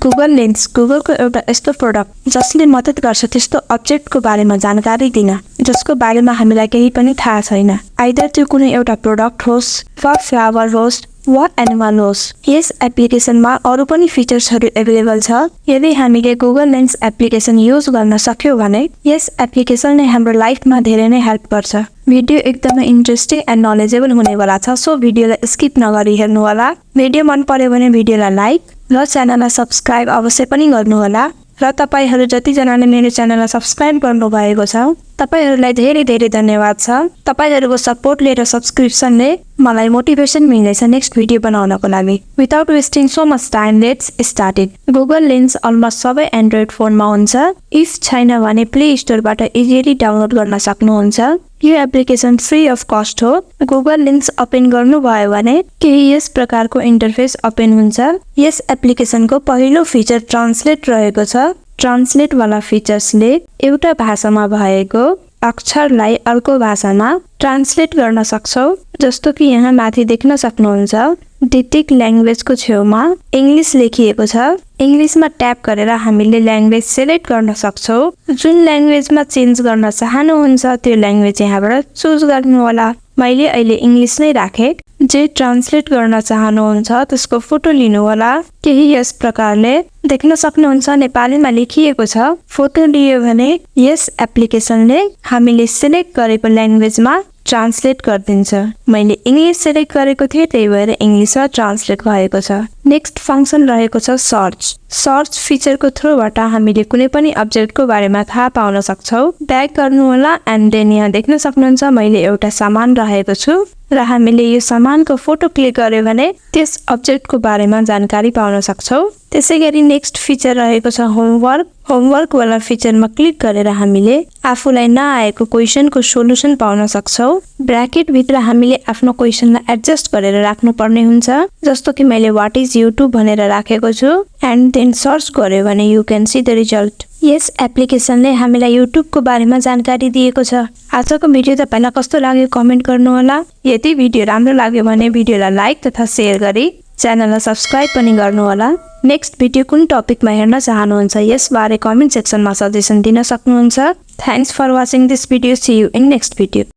Google lens गुगलको एउटा यस्तो प्रोडक्ट जसले मद्दत गर्छ त्यस्तो अब्जेक्टको बारेमा जानकारी दिन जसको बारेमा हामीलाई केही पनि थाहा छैन। आइदर त्यो कुनै एउटा प्रोडक्ट होस् वा फ्लावर होस् वा एनिमल होस्। यस एप्लिकेसनमा अरू पनि फिचर्सहरू एभाइलेबल छ। यदि हामीले गुगल लेन्स एप्लिकेसन युज गर्न सक्यौँ भने यस एप्लिकेसनले हाम्रो लाइफमा धेरै नै हेल्प गर्छ। भिडियो एकदमै इन्ट्रेस्टिङ एन्ड नलेजेबल हुनेवाला छ, सो भिडियोलाई स्किप नगरी हेर्नुहोला। भिडियो मन पर्यो भने भिडियोलाई लाइक र च्यानललाई सब्स्क्राइब अवश्य पनि गर्नुहोला। र तपाईहरू जतिजनाले मेरो च्यानललाई सब्स्क्राइब गर्नुभएको छ तपाईहरूलाई धेरै धेरै धन्यवाद छ। तपाईहरूको सपोर्टले र सब्स्क्रिप्सनले मलाई मोटिभेसन मिल्दैछ नेक्स्ट भिडियो बनाउनको लागि। Without wasting so much time let's start it. Google lens almost सबै एन्ड्रोइड फोनमा हुन्छ। इफ छैन भने प्ले स्टोरबाट इजिली डाउनलोड गर्न सक्नुहुन्छ। यो एप्लिकेसन फ्री अफ कस्ट हो। गुगल लेन्स ओपन गर्नुभयो भने केही यस प्रकारको इन्टरफेस ओपन हुन्छ। यस एप्लिकेसनको पहिलो फिचर ट्रान्सलेट रहेको छ। ट्रान्सलेट वाला फिचर्सले एउटा भाषामा भएको अक्षरलाई अर्को भाषामा ट्रान्सलेट गर्न सक्छौ। जस्तो कि यहाँ माथि देख्न सक्नुहुन्छ डिटेक्ट ल्याङ्ग्वेजको छेउमा इङ्ग्लिस लेखिएको छ। इङ्ग्लिसमा ट्याप गरेर हामीले ल्याङ्ग्वेज सेलेक्ट गर्न सक्छौ। जुन ल्याङ्ग्वेजमा चेन्ज गर्न चाहनुहुन्छ त्यो ल्याङ्ग्वेज यहाँबाट चुज गर्नु होला। मैले अहिले इङ्ग्लिस नै राखेँ। जे ट्रान्सलेट गर्न चाहनुहुन्छ त्यसको फोटो लिनु होला। केही यस प्रकारले देख्न सक्नुहुन्छ नेपालीमा लेखिएको छ। फोटो लियो भने यस एप्लिकेसनले हामीले सेलेक्ट गरेको ल्याङ्ग्वेजमा ट्रान्सलेट गरिदिन्छ। मैले इङ्ग्लिस सेलेक्ट गरेको थिएँ त्यही भएर इङ्ग्लिसमा ट्रान्सलेट भएको छ। नेक्स्ट फङ्सन रहेको छ सर्च। सर्च फिचरको थ्रुबाट हामीले कुनै पनि अब्जेक्टको बारेमा थाहा पाउन सक्छौ। ब्याक गर्नुहोला एन्ड देन यहाँ देख्न सक्नुहुन्छ मैले एउटा सामान राखेको छु र हामीले यो सामानको फोटो क्लिक गर्यो भने त्यस अब्जेक्टको बारेमा जानकारी पाउन सक्छौ। त्यसै गरी नेक्स्ट फिचर रहेको छ होमवर्क। होमवर्क वाला फिचरमा क्लिक गरेर हामीले आफूलाई नआएको क्वेसनको सोलुसन पाउन सक्छौ। ब्राकेट भित्र हामीले आफ्नो क्वेसनलाई एडजस्ट गरेर राख्नु पर्ने हुन्छ। जस्तो कि मैले व्हाट इज युट्युब भनेर राखेको छु एन्ड देन सर्च गर्यो भने you can see the result. Yes एप्लिकेसनले हामीलाई युट्युबको बारेमा जानकारी दिएको छ। आजको भिडियो तपाईँलाई कस्तो लाग्यो कमेन्ट गर्नुहोला। यदि भिडियो राम्रो लाग्यो भने भिडियोलाई लाइक तथा सेयर गरी च्यानललाई सब्स्क्राइब पनि गर्नुहोला। नेक्स्ट भिडियो कुन टपिकमा हेर्न चाहनुहुन्छ यसबारे कमेन्ट सेक्सनमा सजेसन दिन सक्नुहुन्छ। Thanks for watching this video. C you in next video.